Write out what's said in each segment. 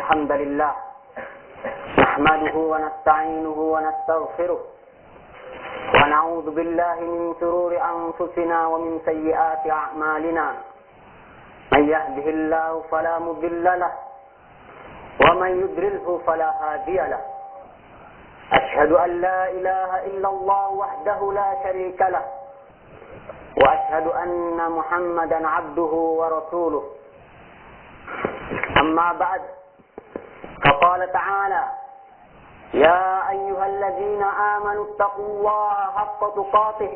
الحمد لله نحمده ونستعينه ونستغفره ونعوذ بالله من شرور أنفسنا ومن سيئات أعمالنا من يهده الله فلا مضل له ومن يضلله فلا هادي له أشهد أن لا إله إلا الله وحده لا شريك له وأشهد أن محمدا عبده ورسوله أما بعد فقال تعالى يا أيها الذين آمنوا اتقوا الله حق تقاته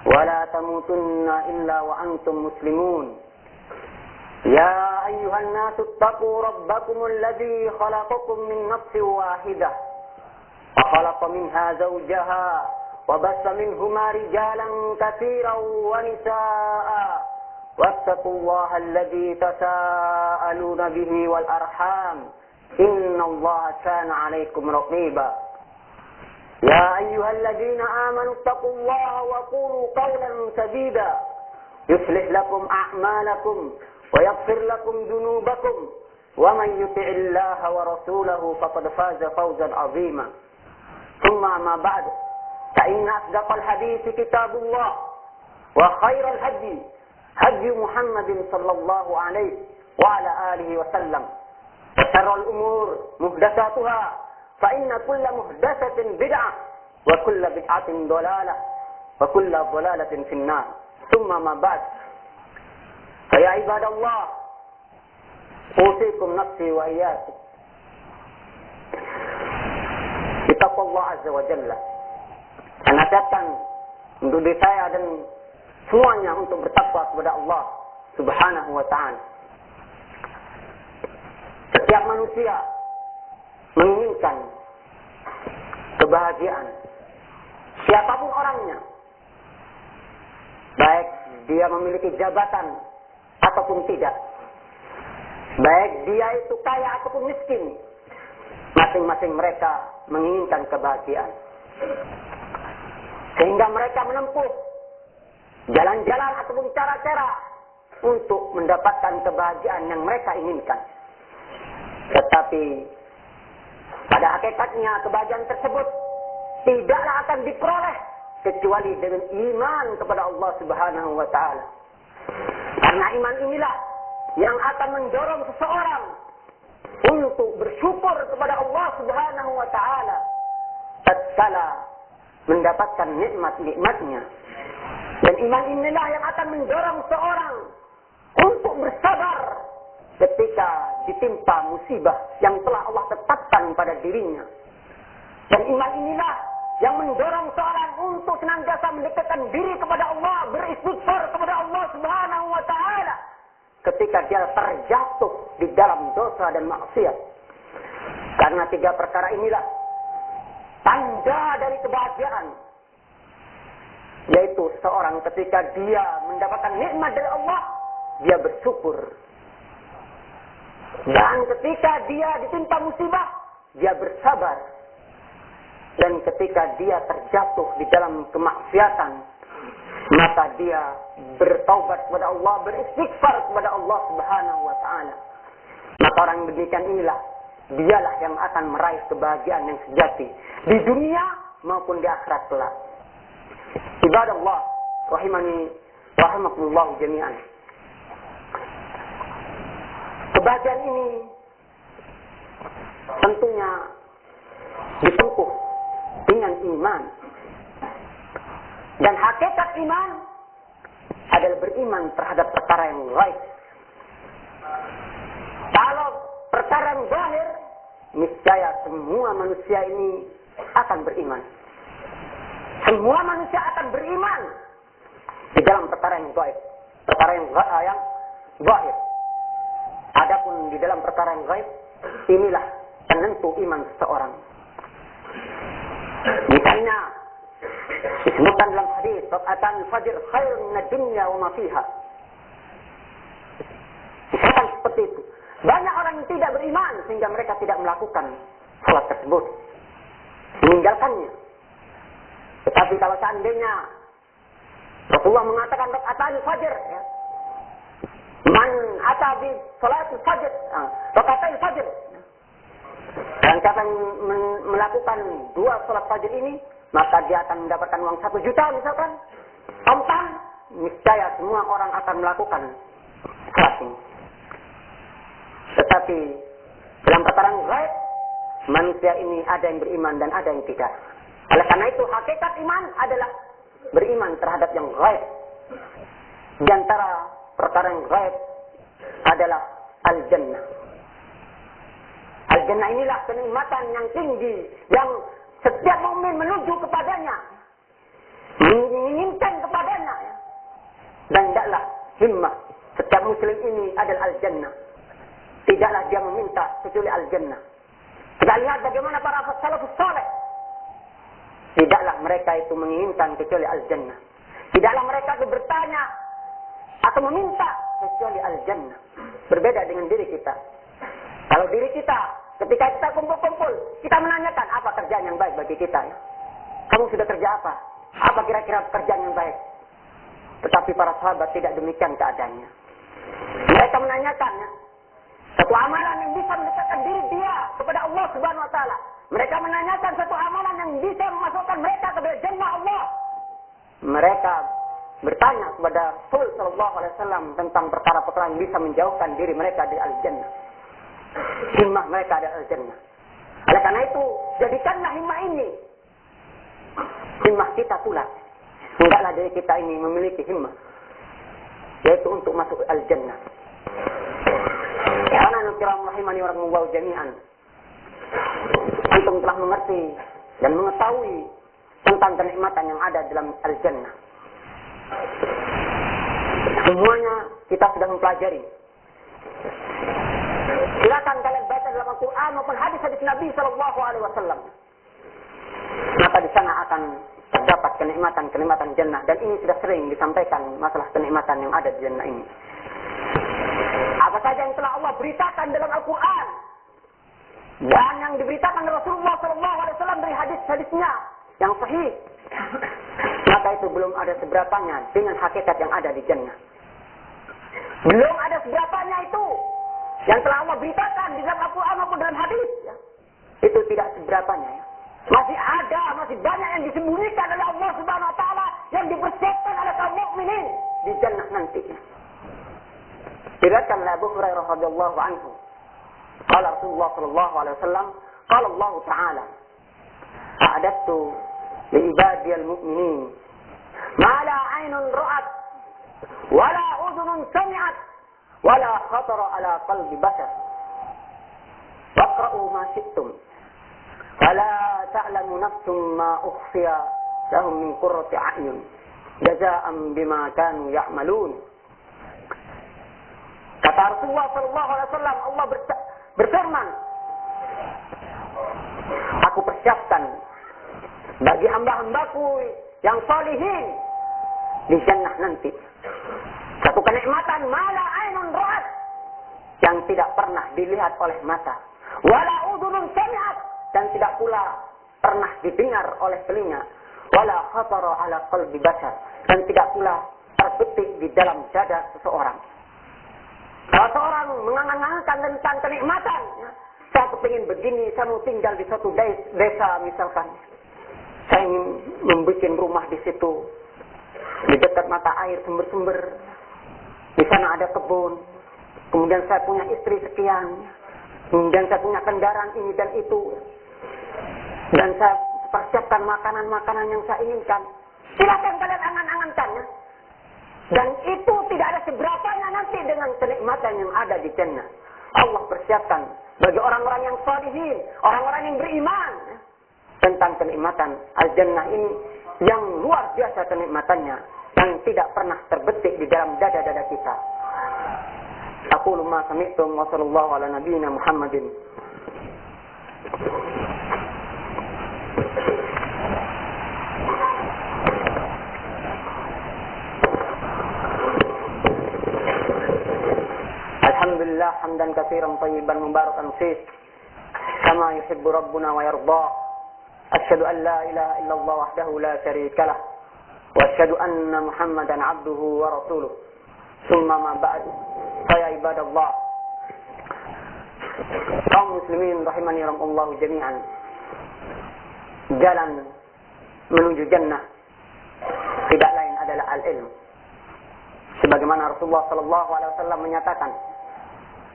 ولا تموتن إلا وأنتم مسلمون يا أيها الناس اتقوا ربكم الذي خلقكم من نفس واحدة وخلق منها زوجها وبث منهما رجالا كثيرا ونساء واتقوا الله الذي تساءلون به والأرحام إن الله كان عليكم رقيبا يا أيها الذين آمنوا اتقوا الله وقولوا قولا سديدا يصلح لكم أعمالكم ويغفر لكم ذنوبكم ومن يطع الله ورسوله فقد فاز فوزا عظيما ثم ما بعد فإن أصدق الحديث كتاب الله وخير الهدي هدي محمد صلى الله عليه وعلى آله وسلم وشر الأمور محدثاتها فإن كل محدثة بدعة وكل بدعة ضلالة وكل ضلالة في النار ثم ما بعد فيا عباد الله أوصيكم نفسي وإياكم بتقوى الله عز وجل. Nasihatkan untuk diri saya dan semuanya untuk bertakwa kepada Allah Subhanahu wa ta'ala. Setiap manusia menginginkan kebahagiaan. Siapapun orangnya. Baik dia memiliki jabatan ataupun tidak. Baik dia itu kaya ataupun miskin. Masing-masing mereka menginginkan kebahagiaan. Sehingga mereka menempuh jalan-jalan ataupun cara-cara untuk mendapatkan kebahagiaan yang mereka inginkan. Tetapi pada hakikatnya kebahagiaan tersebut tidaklah akan diperoleh kecuali dengan iman kepada Allah Subhanahu wa ta'ala. Karena iman inilah yang akan mendorong seseorang untuk bersyukur kepada Allah Subhanahu wa ta'ala tatkala mendapatkan nikmat-nikmatnya. Dan iman inilah yang akan mendorong seorang untuk bersabar ketika ditimpa musibah yang telah Allah tetapkan pada dirinya. Dan iman inilah yang mendorong seorang untuk senantiasa mendekatkan diri kepada Allah, beristighfar kepada Allah Subhanahu wa ta'ala ketika dia terjatuh di dalam dosa dan maksiat. Karena tiga perkara inilah tanda dari kebahagiaan, yaitu seorang ketika dia mendapatkan nikmat dari Allah, dia bersyukur. Dan ketika dia ditimpa musibah, dia bersabar. Dan ketika dia terjatuh di dalam kemaksiatan, maka dia bertaubat kepada Allah, beristighfar kepada Allah Subhanahu wa ta'ala. Maka orang demikian inilah dialah yang akan meraih kebahagiaan yang sejati di dunia maupun di akhirat kelak. Ibadallah rahimani rahimakumullah jami'an. Kebahagiaan ini tentunya ditempuh dengan iman. Dan hakikat iman adalah beriman terhadap perkara yang gaib. Kalau perkara yang zahir, niscaya semua manusia ini akan beriman. Semua manusia akan beriman di dalam perkara yang gaib, perkara yang zahir. Adapun di dalam perkara yang gaib, inilah penentu iman seseorang. Misalnya disebutkan dalam hadis, "Raka'atan fajr khairun minad dunya wa ma fiha." Misalkan seperti itu. Banyak orang yang tidak beriman sehingga mereka tidak melakukan salat tersebut, meninggalkannya. Tetapi kalau seandainya Rasulullah mengatakan raka'atan fajr, ya, man ata bi salatul fajr, raka'atain fajr, melakukan 2 sholat fajr ini, maka dia akan mendapatkan uang 1 juta misalkan. Tentang, niscaya semua orang akan melakukan sholat ini. Tetapi dalam tataran gaib, manusia ini ada yang beriman dan ada yang tidak. Oleh karena itu, hakikat iman adalah beriman terhadap yang gaib. Di antara perkara yang gaib adalah al-jannah. Al-jannah inilah kenikmatan yang tinggi, yang setiap mukmin menuju kepadanya, menginginkan kepadanya. Dan tidaklah himmah setiap muslim ini adalah al-jannah. Tidaklah dia meminta kecuali al-jannah. Kita lihat bagaimana para salafus saleh. Tidaklah mereka itu menginginkan kecuali al-jannah. Tidaklah mereka itu bertanya atau meminta kecuali al-jannah. Berbeda dengan diri kita. Kalau diri kita, ketika kita kumpul-kumpul, kita menanyakan apa kerjaan yang baik bagi kita. Ya? Kamu sudah kerja apa? Apa kira-kira pekerjaan yang baik? Tetapi para sahabat tidak demikian keadaannya. Mereka menanyakan ya, satu amalan yang bisa mendekatkan diri dia kepada Allah Subhanahu Wa Taala. Mereka menanyakan satu amalan yang bisa memasukkan mereka kepada jannah Allah. Mereka bertanya kepada Rasul Sallallahu Alaihi Wasallam tentang perkara-perkara yang bisa menjauhkan diri mereka dari al-jannah. Himmah mereka dari al-jannah. Oleh karena itu, jadikanlah himmah ini himmah kita pula. Hendaklah diri kita ini memiliki himmah, yaitu untuk masuk al-jannah. Ikhwanul kiram rahimani wa rahimakumullah jami'an. Antum telah mengerti dan mengetahui tentang kenikmatan yang ada dalam al-jannah. Semuanya kita sudah mempelajari. Silakan kalian baca dalam Al-Quran maupun hadis-hadis Nabi Sallallahu Alaihi Wasallam. Maka di sana akan terdapat kenikmatan-kenikmatan jannah. Dan ini sudah sering disampaikan masalah kenikmatan yang ada di jannah ini. Apa saja yang telah Allah beritakan dalam Al-Quran dan yang diberitakan Rasulullah Sallallahu Alaihi Wasallam dari hadis-hadisnya yang sahih, maka itu belum ada seberapanya dengan hakikat yang ada di jannah. Belum ada seberapanya itu yang telah Allah beritakan di dalam Al-Quran maupun dalam hadis. Ya. Itu tidak seberapanya. Ya. Masih ada, masih banyak yang disembunyikan oleh Allah Subhanahu Wa Taala yang dipersiapkan oleh kaum mukminin di jannah nanti. Diriwayatkan oleh Abu Hurairah radhiyallahu anhu. Qala Rasulullah sallallahu alaihi wasallam, qala Allah Ta'ala, a'adattu li ibadiyal mu'minin ma la 'ainun ra'at wa la udhunun sami'at wa la khatara ala qalbi bashar. Waqra'u ma syi'tum. Fala ta'lamu nafsum ma ukhfiya lahum min qurrati a'yun jazaa'an bima kanu ya'malun. Kata Rasulullah sallallahu alaihi wasallam, Allah berfirman, aku persiapkan bagi hamba-hambaku yang salihin di jannah nanti satu kenikmatan mala ainun ra'at, yang tidak pernah dilihat oleh mata, wala udhunun sami'at, dan tidak pula pernah didengar oleh telinga, wala khatara ala qalbi bashar, dan tidak pula terbetik di dalam dada seseorang. Kalau seorang mengangan-angankan tentang kenikmatan, ya, saya kepingin begini, saya mau tinggal di suatu desa misalkan, saya ingin membuat rumah di situ, di dekat mata air, sumber-sumber, di sana ada kebun, kemudian saya punya istri sekian, kemudian saya punya kendaraan ini dan itu, dan saya persiapkan makanan-makanan yang saya inginkan. Silakan kalian angan-angankannya. Dan itu tidak ada seberapanya nanti dengan kenikmatan yang ada di jannah. Allah persiapkan bagi orang-orang yang salihin, orang-orang yang beriman, ya, tentang kenikmatan al-jannah ini yang luar biasa kenikmatannya, yang tidak pernah terbetik di dalam dada-dada kita. Aqulu ma sami'tum wa sallallahu ala nabiyyina Muhammadin. Alhamdulillah hamdan katsiran thayyiban mubarakan fih kama yuhibbu rabbuna wa yarda. Asyhadu an la ilaha illallah wahdahu la syarika lah wa asyhadu anna Muhammadan abduhu wa rasuluh. Summa ma ba'd. Ya ibadallah, kaum muslimin rahimani rahimakumullah jami'an. jalan menuju jannah tidak lain adalah al-ilm. Sebagaimana Rasulullah sallallahu alaihi wasallam menyatakan,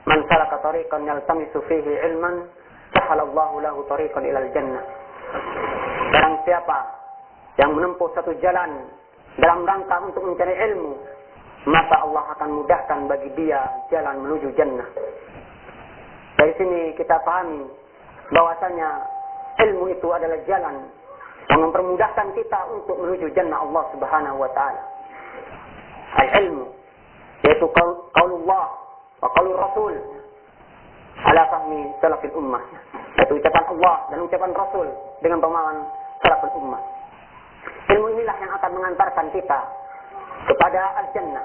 "Man salaka tariqan yaltamisu fihi ilman, sahalallahu lahu tariqan ilal jannah." Barang siapa yang menempuh satu jalan dalam rangka untuk mencari ilmu, maka Allah akan mudahkan bagi dia jalan menuju jannah. Dari sini kita pahami bahwasanya ilmu itu adalah jalan yang mempermudahkan kita untuk menuju jannah Allah Subhanahu wa taala. Al-ilmu yaitu qaulullah wa qaulur rasul ala fahmi salafil ummah. Itu ucapan Allah dan ucapan Rasul dengan pemahaman salaful ummah. Ilmu inilah yang akan mengantarkan kita kepada al-jannah.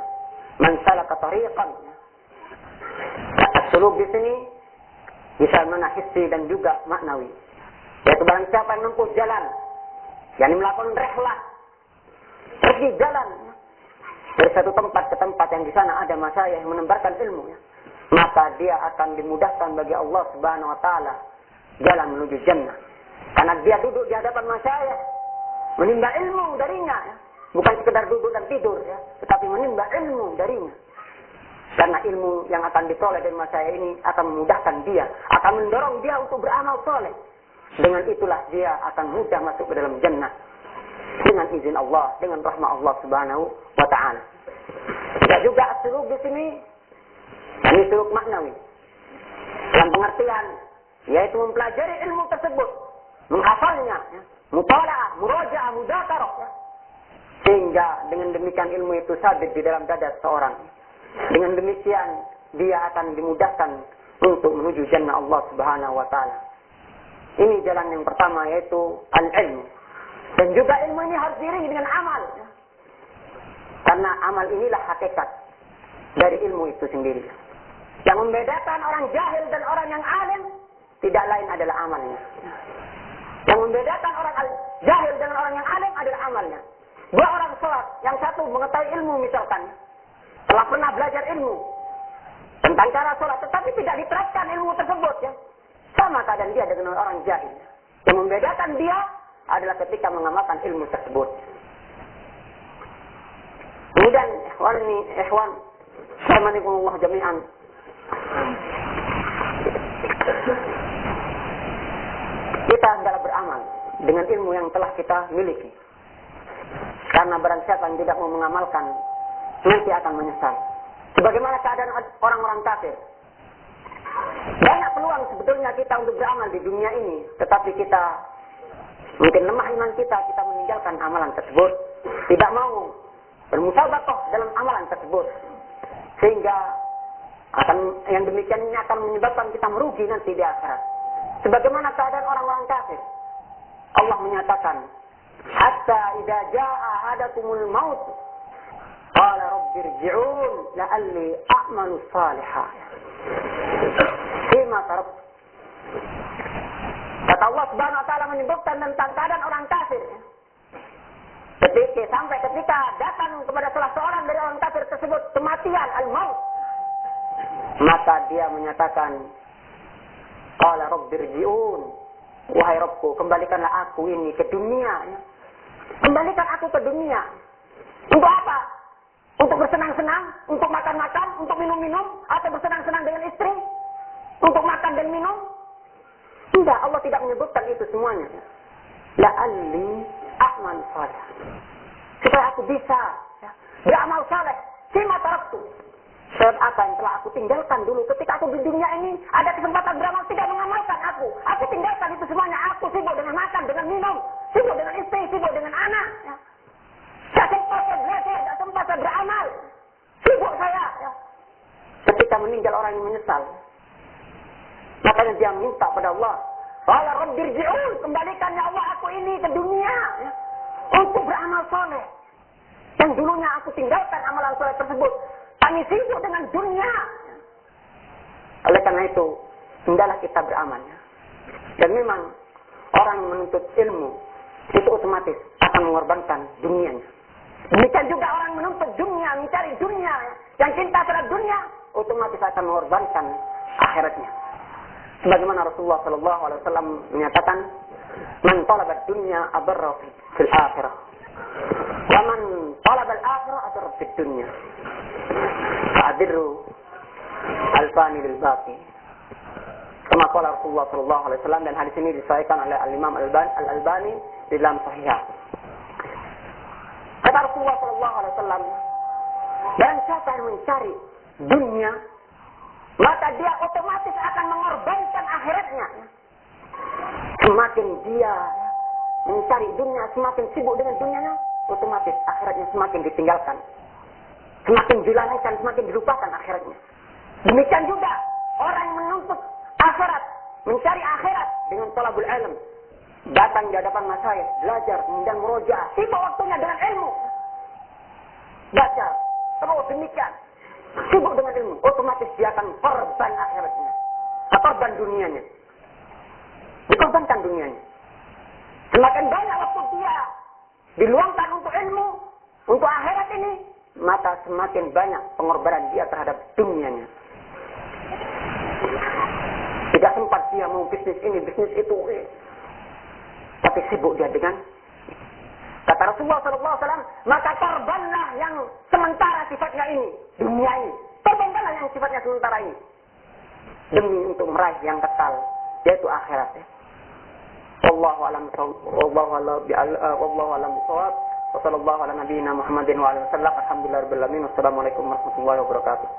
Man salaka tariqan. As-suluk di sini bisa mana hissi dan juga maknawi. Yaitu barang siapa yang menempuh jalan, yakni melakukan rihlah, pergi jalan dari satu tempat ke tempat yang di sana ada masyayikh yang menebarkan ilmu, maka dia akan dimudahkan bagi Allah Subhanahu wa taala jalan menuju jannah. Karena dia duduk di hadapan masyayikh, menimba ilmu darinya, bukan sekedar duduk dan tidur, tetapi menimba ilmu darinya. Karena ilmu yang akan diperoleh dari masyayikh ini akan memudahkan dia, akan mendorong dia untuk beramal soleh. Dengan itulah dia akan mudah masuk ke dalam jannah dengan izin Allah, dengan rahmat Allah Subhanahu wa taala. Dan juga suluk di sini ini suluk maknawi. Dalam pengertian yaitu mempelajari ilmu tersebut, menghafalnya, mutalaah, murajaah, mudzakarah, sehingga dengan demikian ilmu itu sabit di dalam dada seorang. Dengan demikian dia akan dimudahkan untuk menuju jannah Allah Subhanahu wa taala. Ini jalan yang pertama yaitu al-ilmu. Dan juga ilmu ini harus diiringi dengan amal. Karena amal inilah hakikat dari ilmu itu sendiri. Yang membedakan orang jahil dan orang yang alim tidak lain adalah amalnya. Yang membedakan orang jahil dengan orang yang alim adalah amalnya. Dua orang sholat, yang satu mengetahui ilmu misalkan, telah pernah belajar ilmu tentang cara sholat, tetapi tidak diterapkan ilmu tersebut, sama keadaan dia dengan orang jahil. Yang membedakan dia adalah ketika mengamalkan ilmu tersebut. Kemudian ikhwan rahimakumullah jami'an, kita adalah beramal dengan ilmu yang telah kita miliki. Karena barang siapa yang tidak mau mengamalkan, nanti akan menyesal. Sebagaimana keadaan orang-orang kafir. Banyak peluang sebetulnya kita untuk beramal di dunia ini, tetapi kita mungkin lemah iman kita meninggalkan amalan tersebut, tidak mau bermusabaqah dalam amalan tersebut, sehingga yang demikian ini akan menyebabkan kita merugi nanti di akhirat. Sebagaimana keadaan orang-orang kafir, Allah menyatakan, hatta idza jaa ahadakumul maut qala rabbirji'un la'alli a'malu shalihan fima taraktu. Kata Allah Subhanahu wa taala menyebutkan tentang keadaan orang kafir. Sampai ketika datang kepada salah seorang dari orang kafir tersebut kematian, al-maut, maka dia menyatakan, qala rabbirji'un, wahai Rabbku, kembalikanlah aku ini ke dunia. Kembalikan aku ke dunia. Untuk apa? Untuk bersenang-senang, untuk makan-makan, untuk minum-minum, atau bersenang-senang dengan istri, untuk makan dan minum? Tidak, Allah tidak menyebutkan itu semuanya. La'alli a'mal salih, supaya aku bisa beramal saleh. Fima taraktu, sebab apa yang telah aku tinggalkan dulu ketika aku di dunia ini, ada kesempatan beramal, tidak mengamalkan aku. Aku tinggalkan itu semuanya. Aku sibuk dengan makan, dengan minum, sibuk dengan istri, sibuk dengan anak. Tak sempat saya belajar, tak sempat saya beramal. Sibuk saya. Ketika meninggal orang yang menyesal, makanya dia minta pada Allah, qala rabbirji'un, kembalikan ya Allah aku ini ke dunia untuk beramal soleh. Yang dulunya aku tinggalkan amalan soleh tersebut. Kami sibuk dengan dunia. Oleh karena itu, hendaklah kita beramal. Dan memang orang yang menuntut ilmu itu otomatis akan mengorbankan dunianya. Demikian juga orang menuntut dunia, mencari dunia, yang cinta terhadap dunia, otomatis akan mengorbankan akhiratnya. Sebagaimana Rasulullah SAW menyatakan, Man talaba ad-dunya adarra fil akhirah. Wa man talaba al-akhirah adarra fid dunya. Fa'adirru al-fani lil baqi. Kama qala Rasulullah sallallahu alaihi wasallam, dan hadis ini disahihkan oleh Al-Imam Al-Albani di dalam Sahihah. Kata Rasulullah sallallahu alaihi wasallam, dan siapa yang mencari dunia, maka dia otomatis akan mengorbankan akhiratnya. Semakin dia mencari dunia, semakin sibuk dengan dunianya, otomatis akhiratnya semakin ditinggalkan. Semakin dilalaikan, semakin dilupakan akhiratnya. Demikian juga orang yang menuntut akhirat, mencari akhirat dengan talabul ilm. Datang di hadapan masyayikh, belajar, kemudian murojaah, sibuk waktunya dengan ilmu. Baca, terus demikian. Sibuk dengan ilmu, otomatis dia akan korban akhiratnya. Korban dunianya. Dikorbankan dunianya. Semakin banyak waktu dia diluangkan untuk ilmu, untuk akhirat ini, maka semakin banyak pengorbanan dia terhadap dunianya. Tidak sempat dia mau bisnis ini, bisnis itu. Tapi sibuk dia dengan, kata Rasulullah SAW, maka korbanlah yang sementara sifatnya ini, dunia ini. Korbanlah yang sifatnya sementara ini. Demi untuk meraih yang kekal, yaitu akhirat. Wallahu a'lam bishawab. Wassallallahu ala nabiyyina Muhammadin wa alihi wasallam. Alhamdulillahirabbil alamin. Wassalamualaikum warahmatullahi wabarakatuh.